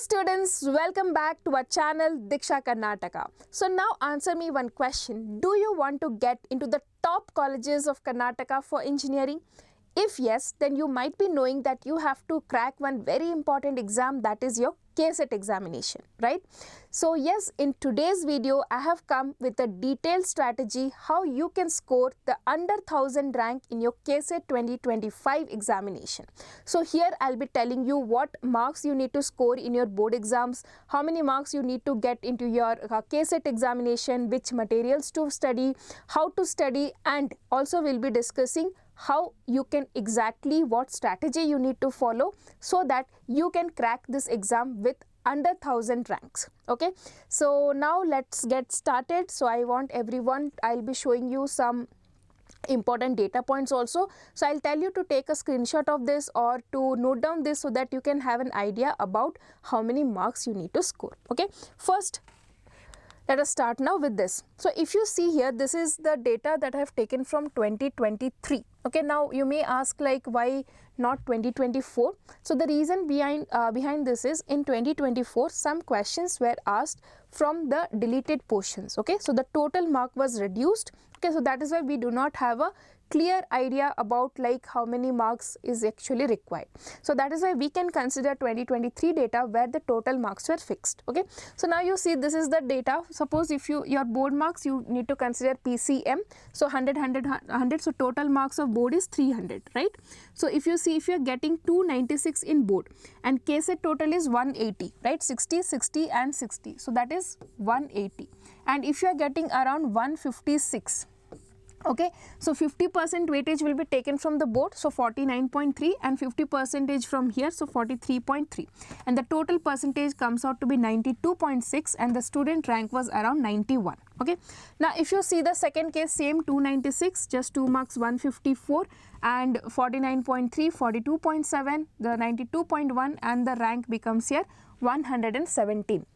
students, welcome back to our channel Diksha Karnataka. So now answer me one question. Do you want to get into the top colleges of Karnataka for engineering? If yes, then you might be knowing that you have to crack one very important exam, that is your KCET examination, right? So yes, in today's video, I have come with a detailed strategy how you can score the under 1000 rank in your KCET 2025 examination. So here I'll be telling you what marks you need to score in your board exams, how many marks you need to get into your KCET examination, which materials to study, how to study, and also we'll be discussing how you can exactly what strategy you need to follow so that you can crack this exam with under 1000 ranks. Okay, so now let's get started. So I want everyone, I'll be showing you some important data points also. So I'll tell you to take a screenshot of this or to note down this so that you can have an idea about how many marks you need to score. Okay, first let us start now with this. So if you see here, this is the data that I have taken from 2023. Okay, now you may ask like why not 2024? So the reason behind this is in 2024 some questions were asked from the deleted portions. Okay, so the total mark was reduced. Okay, so that is why we do not have a clear idea about like how many marks is actually required. So that is why we can consider 2023 data where the total marks were fixed. Okay, so now you see this is the data. Suppose if your board marks, you need to consider PCM, so 100, so total marks of board is 300, right? So if you see, if you are getting 296 in board and KCET total is 180, right? 60, 60 and 60, so that is 180. And if you are getting around 156, okay, so 50% weightage will be taken from the board, so 49.3, and 50% from here, so 43.3, and the total percentage comes out to be 92.6, and the student rank was around 91. Okay, now if you see the second case, same 296, just 2 marks 154, and 49.3, 42.7, the 92.1, and the rank becomes here 117.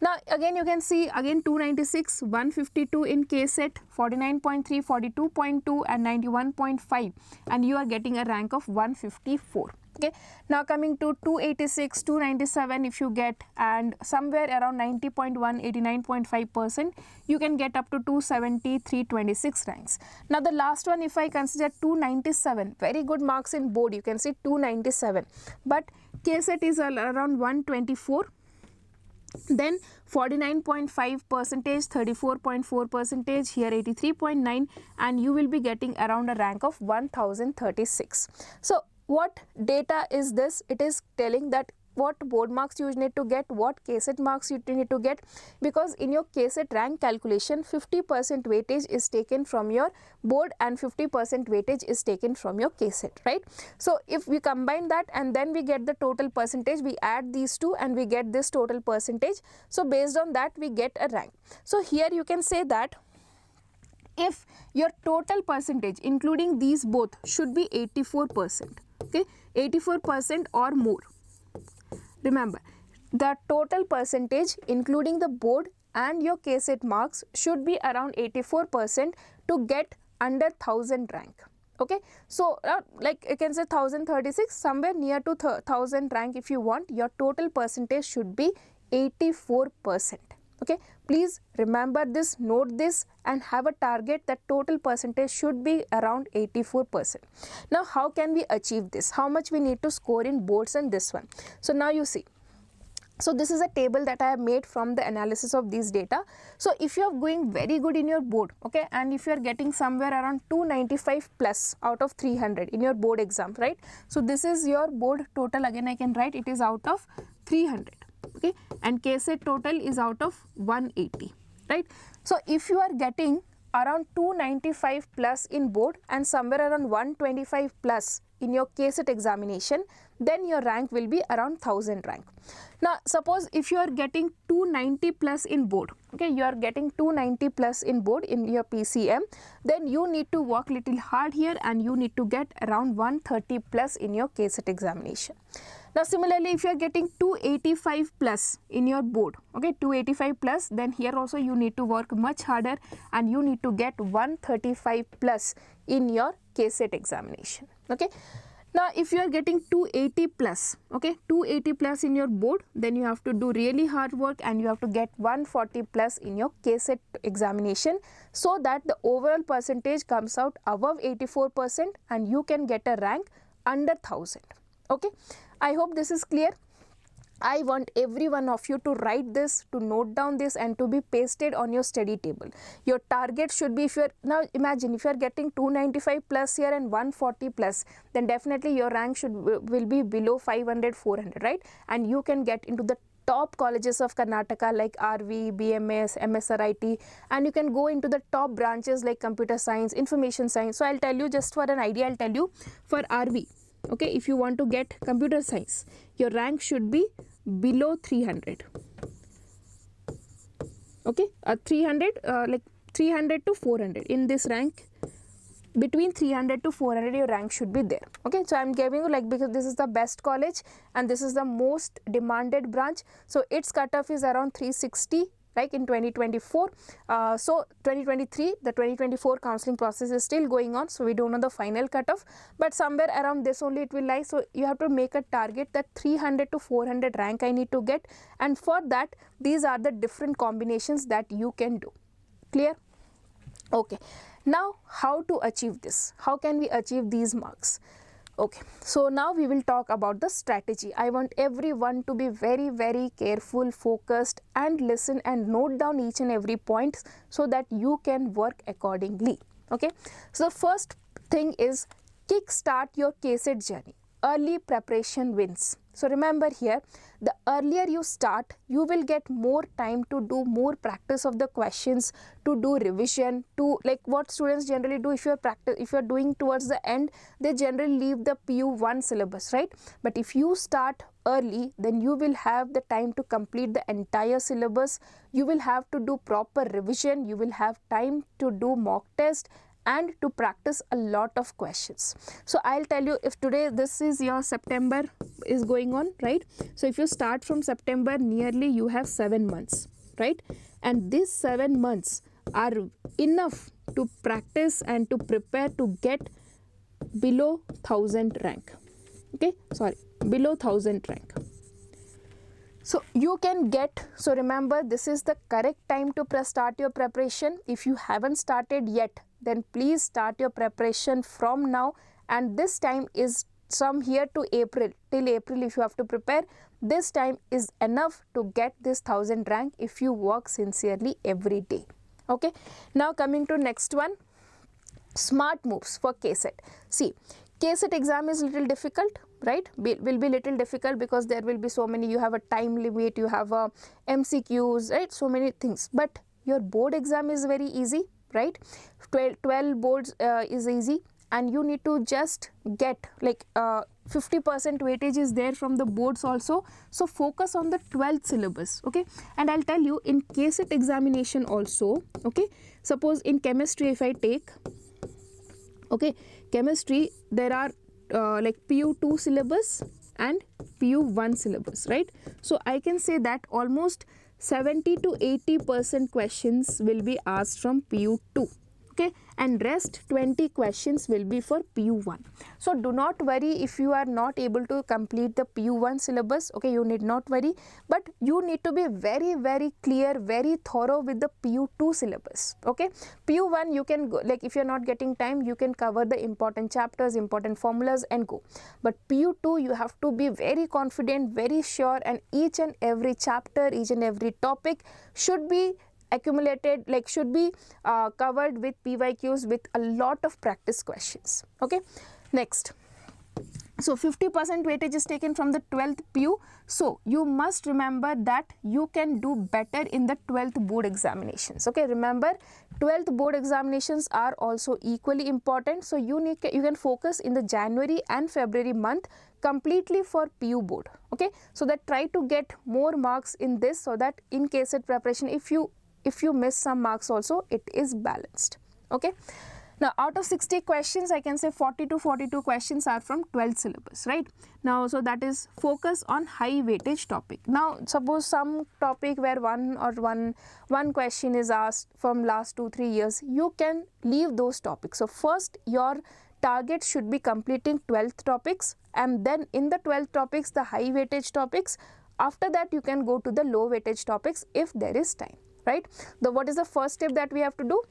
Now again you can see again 296, 152 in KCET, 49.3, 42.2 and 91.5, and you are getting a rank of 154. Okay, now coming to 286, 297 if you get, and somewhere around 90.1, 89.5%, you can get up to 270, 326 ranks. Now the last one, if I consider 297, very good marks in board, you can see 297, but KCET is around 124, then 49.5%, 34.4%, here 83.9, and you will be getting around a rank of 1036. So what data is this? It is telling that what board marks you need to get, what KCET marks you need to get, because in your KCET rank calculation 50% weightage is taken from your board and 50% weightage is taken from your KCET, right? So if we combine that and then we get the total percentage, we add these two and we get this total percentage. So based on that we get a rank. So here you can say that if your total percentage including these both should be 84%, okay, 84% or more. Remember, the total percentage including the board and your KCET marks should be around 84% to get under 1000 rank. Okay, so like you can say 1036, somewhere near to 1000 rank if you want, your total percentage should be 84%. Okay, please remember this, note this, and have a target that total percentage should be around 84%. Now how can we achieve this? How much we need to score in boards and this one? So now you see, so this is a table that I have made from the analysis of these data. So if you are going very good in your board, okay, and if you are getting somewhere around 295 plus out of 300 in your board exam, right? So this is your board total, again I can write it is out of 300. Okay, and KCET total is out of 180, right? So if you are getting around 295 plus in board and somewhere around 125 plus in your KCET examination, then your rank will be around 1000 rank. Now suppose if you are getting 290 plus in board, okay, you are getting 290 plus in board in your PCM, then you need to work little hard here and you need to get around 130 plus in your KCET examination. Now similarly, if you are getting 285 plus in your board, okay, 285 plus, then here also you need to work much harder and you need to get 135 plus in your KCET examination. Okay, Now if you are getting 280 plus, okay, 280 plus in your board, then you have to do really hard work and you have to get 140 plus in your KCET examination, so that the overall percentage comes out above 84% and you can get a rank under 1000. Okay, I hope this is clear. I want every one of you to write this, to note down this and to be pasted on your study table. Your target should be, if you're, now imagine if you're getting 295 plus here and 140 plus, then definitely your rank will be below 500, 400, right? And you can get into the top colleges of Karnataka like RV, BMS, MSRIT, and you can go into the top branches like computer science, information science. So I'll tell you, just for an idea, I'll tell you for RV, okay, if you want to get computer science, your rank should be below 300. Okay, 300 like 300 to 400. In this rank, between 300 to 400 your rank should be there. Okay, so I'm giving you, like, because this is the best college and this is the most demanded branch, so its cutoff is around 360, like in 2024. So 2023, the 2024 counseling process is still going on, so we don't know the final cutoff, but somewhere around this only it will lie. So you have to make a target that 300 to 400 rank I need to get, and for that these are the different combinations that you can do. Clear? Okay, now how to achieve this? How can we achieve these marks? Okay, so now we will talk about the strategy. I want everyone to be very, very careful, focused and listen and note down each and every point so that you can work accordingly. Okay, so the first thing is kickstart your KCET journey. Early preparation wins. So remember here, the earlier you start, you will get more time to do more practice of the questions, to do revision, to, like what students generally do, if you're doing towards the end, they generally leave the PU1 syllabus, right? But if you start early, then you will have the time to complete the entire syllabus. You will have to do proper revision, you will have time to do mock test and to practice a lot of questions. So I'll tell you, if today this is your September is going on, right? So if you start from September, nearly you have 7 months, right? And these 7 months are enough to practice and to prepare to get below 1000 rank. Okay, sorry, below 1000 rank. So you can get, so remember, this is the correct time to start your preparation. If you haven't started yet, then please start your preparation from now, and this time is from here to April, till April if you have to prepare. This time is enough to get this 1000 rank if you work sincerely every day. Okay, now coming to next one, smart moves for KCET. See, KCET exam is little difficult, right? Will be little difficult because there will be so many, you have a time limit, you have a MCQs, right? So many things, but your board exam is very easy, right? 12 boards is easy, and you need to just get like 50% weightage is there from the boards also. So focus on the 12th syllabus. Okay, and I'll tell you, in KCET examination also, okay, suppose in chemistry if I take, okay, chemistry, there are like PU2 syllabus and PU1 syllabus, right? So I can say that almost 70 to 80% questions will be asked from PU2, okay, and rest 20 questions will be for PU1. So do not worry if you are not able to complete the PU1 syllabus, okay, you need not worry, but you need to be very, very clear, very thorough with the PU2 syllabus, okay. PU1 you can go, like if you're not getting time, you can cover the important chapters, important formulas and go, but PU2 you have to be very confident, very sure, and each and every chapter, each and every topic should be accumulated, like should be covered with PYQs with a lot of practice questions. Okay, next, so 50% weightage is taken from the 12th PU. So you must remember that you can do better in the 12th board examinations. Okay, remember 12th board examinations are also equally important. So you can focus in the January and February month completely for PU board. Okay, so that try to get more marks in this, so that in KCET preparation, if you miss some marks also, it is balanced. Okay, now out of 60 questions, I can say 40 to 42 questions are from 12th syllabus, right? Now, so that is focus on high weightage topic. Now suppose some topic where one question is asked from last 2-3 years, you can leave those topics. So first your target should be completing 12th topics, and then in the 12th topics the high weightage topics. After that you can go to the low weightage topics if there is time, right? What is the first step that we have to do?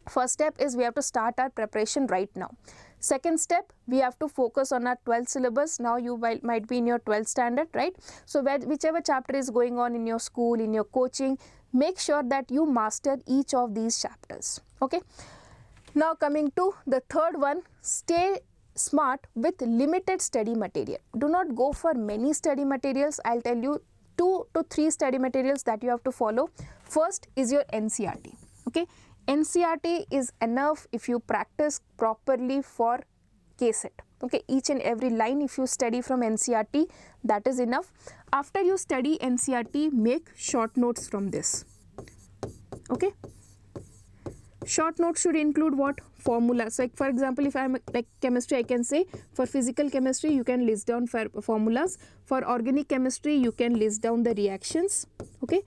First step is we have to start our preparation right now. Second step, we have to focus on our 12th syllabus. Now you might be in your 12th standard, right? So whichever chapter is going on in your school, in your coaching, make sure that you master each of these chapters, okay? Now coming to the third one, stay smart with limited study material. Do not go for many study materials. I'll tell you 2 to 3 study materials that you have to follow. First is your NCERT, okay? NCERT is enough if you practice properly for KCET, okay? Each and every line if you study from NCERT, that is enough. After you study NCERT, make short notes from this, okay? Short notes should include what? Formulas. Like for example, if I'm like chemistry, I can say for physical chemistry you can list down formulas. For organic chemistry you can list down the reactions, okay?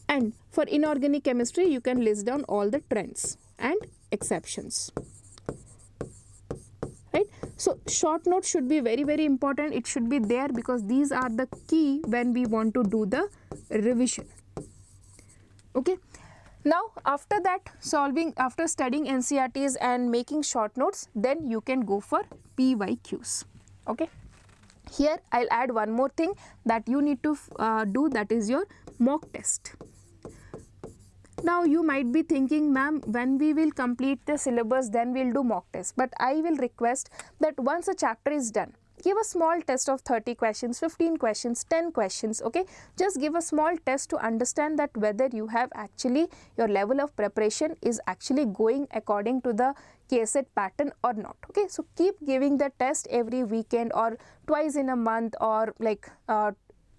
And for inorganic chemistry you can list down all the trends and exceptions, right? So short notes should be very, very important. It should be there because these are the key when we want to do the revision, okay? Now after that, after studying NCERTs and making short notes, then you can go for PYQs, okay? Here I'll add one more thing that you need to do, that is your mock test. Now you might be thinking, ma'am, when we will complete the syllabus then we'll do mock test. But I will request that once a chapter is done, give a small test of 30 questions, 15 questions, 10 questions, okay? Just give a small test to understand that whether you have actually, your level of preparation is actually going according to the KCET pattern or not, okay? So keep giving the test every weekend or twice in a month, or like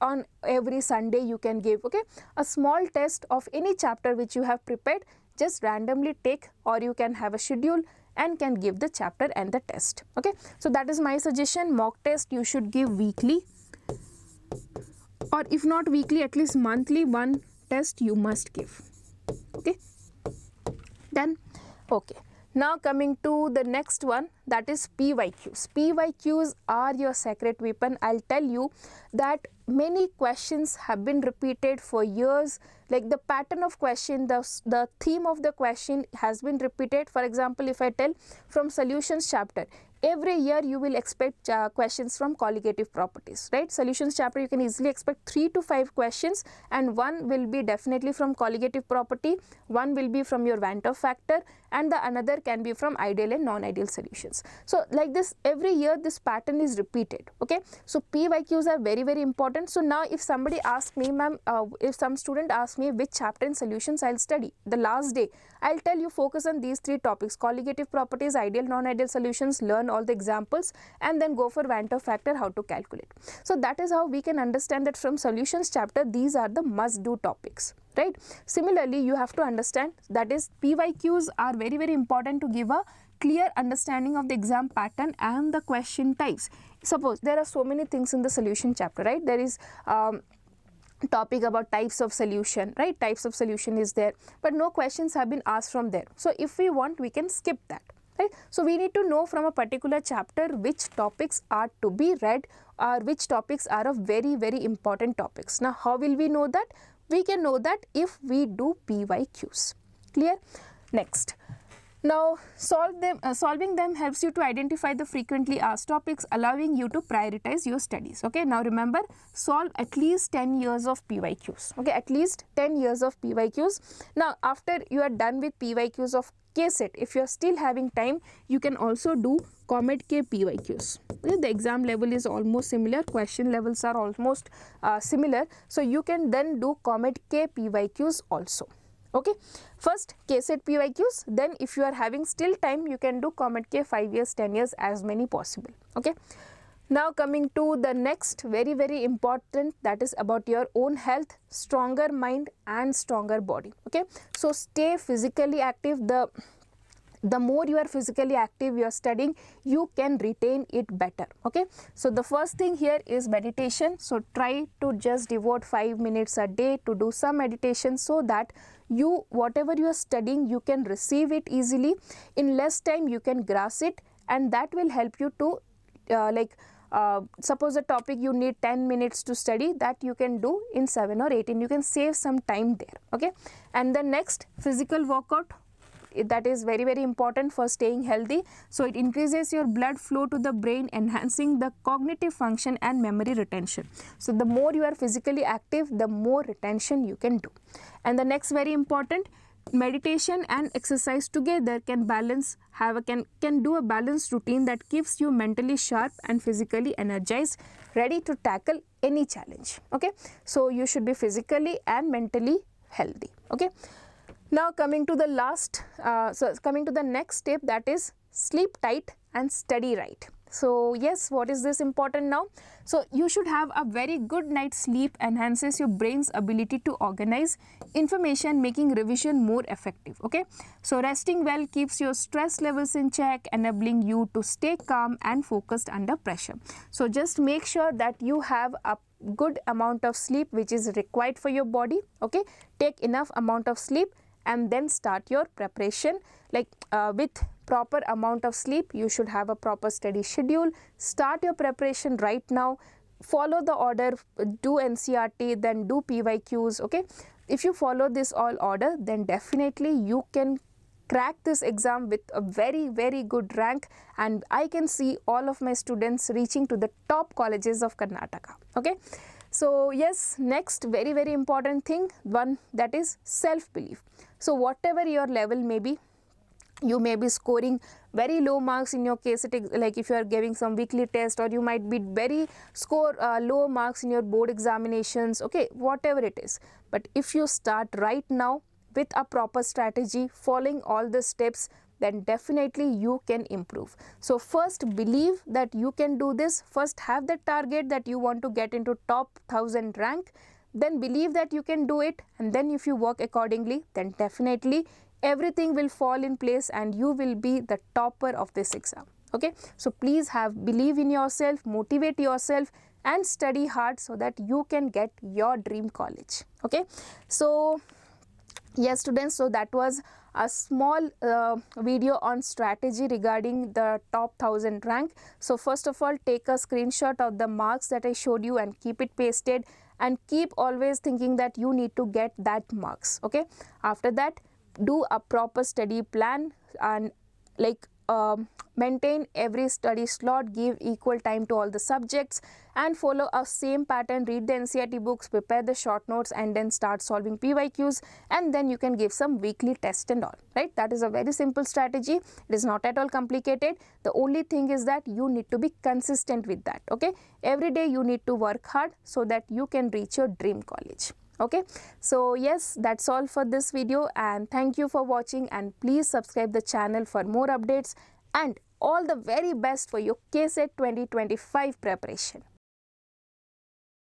on every Sunday you can give, okay? A small test of any chapter which you have prepared, just randomly take, or you can have a schedule and can give the chapter and the test, okay? So that is my suggestion. Mock test you should give weekly, or if not weekly, at least monthly, one test you must give, okay? Done? Okay. Now coming to the next one, that is PYQs. PYQs are your secret weapon. I'll tell you that many questions have been repeated for years. Like the pattern of question, the theme of the question has been repeated. For example, if I tell from solutions chapter, every year you will expect questions from colligative properties, right? Solutions chapter you can easily expect 3 to 5 questions, and one will be definitely from colligative property, one will be from your Van 't Hoff factor, and the another can be from ideal and non-ideal solutions. So like this, every year this pattern is repeated, okay? So PYQs are very, very important. So now if somebody asks me, ma'am, if some student asks me which chapter in solutions I'll study, the last day I'll tell you focus on these 3 topics: colligative properties, ideal, non-ideal solutions, learn all the examples, and then go for Van 't Hoff factor, how to calculate. So that is how we can understand that from solutions chapter these are the must do topics, right? Similarly, you have to understand that is PYQs are very, very important to give a clear understanding of the exam pattern and the question types. Suppose there are so many things in the solution chapter, right? There is topic about types of solution, right? Types of solution is there, but no questions have been asked from there. So if we want, we can skip that, right? So we need to know from a particular chapter which topics are to be read, or which topics are of very, very important topics. Now how will we know that? We can know that if we do PYQs. Clear? Next. Now solving them helps you to identify the frequently asked topics, allowing you to prioritize your studies, okay? Now remember, solve at least 10 years of PYQs, okay? At least 10 years of PYQs. Now after you are done with PYQs of KCET, if you are still having time, you can also do COMEDK PYQs. Okay? The exam level is almost similar, question levels are almost similar, so you can then do COMEDK PYQs also. Okay, first KCET PYQs, then if you are having still time, you can do COMEDK 5 years, 10 years, as many possible, okay? Now coming to the next very, very important, that is about your own health, stronger mind and stronger body, okay? So stay physically active. The the more you are physically active, you are studying, you can retain it better. Okay, so the first thing here is meditation. So try to just devote 5 minutes a day to do some meditation, so that you, whatever you are studying, you can receive it easily. In less time you can grasp it, and that will help you to suppose a topic you need 10 minutes to study, that you can do in 7 or 8, and you can save some time there. Okay, and the next, physical workout, that is very, very important for staying healthy. So it increases your blood flow to the brain, enhancing the cognitive function and memory retention. So the more you are physically active, the more retention you can do. And the next, very important, meditation and exercise together can do a balanced routine that keeps you mentally sharp and physically energized, ready to tackle any challenge. Okay, so you should be physically and mentally healthy. Okay, now coming to the next step, that is sleep tight and study right. So yes, what is this important now? So you should have a very good night's sleep, enhances your brain's ability to organize information, making revision more effective. Okay, so resting well keeps your stress levels in check, enabling you to stay calm and focused under pressure. So just make sure that you have a good amount of sleep which is required for your body. Okay, take enough amount of sleep and then start your preparation. With proper amount of sleep, you should have a proper study schedule. Start your preparation right now. Follow the order, do NCERT, then do PYQs. Okay, if you follow this all order, then definitely you can crack this exam with a very, very good rank, and I can see all of my students reaching to the top colleges of Karnataka. Okay, so yes, next very, very important thing, one, that is self-belief. So whatever your level may be, you may be scoring very low marks in your KCET, like if you are giving some weekly test, or you might be score low marks in your board examinations. Okay, whatever it is, but if you start right now with a proper strategy, following all the steps, then definitely you can improve. So first, believe that you can do this. First, have the target that you want to get into top 1000 rank, then believe that you can do it, and then if you work accordingly, then definitely everything will fall in place and you will be the topper of this exam. Okay, so please believe in yourself, motivate yourself, and study hard so that you can get your dream college. Okay, so yes students, so that was a small video on strategy regarding the top 1000 rank. So first of all, take a screenshot of the marks that I showed you and keep it pasted, and keep always thinking that you need to get that marks. Okay, after that, do a proper study plan, and maintain every study slot, give equal time to all the subjects, and follow a same pattern. Read the NCERT books, prepare the short notes, and then start solving PYQs, and then you can give some weekly test and all, right? That is a very simple strategy. It is not at all complicated. The only thing is that you need to be consistent with that. Okay, every day you need to work hard so that you can reach your dream college. Okay, so yes, that's all for this video, and thank you for watching, and please subscribe the channel for more updates, and all the very best for your KCET 2025 preparation.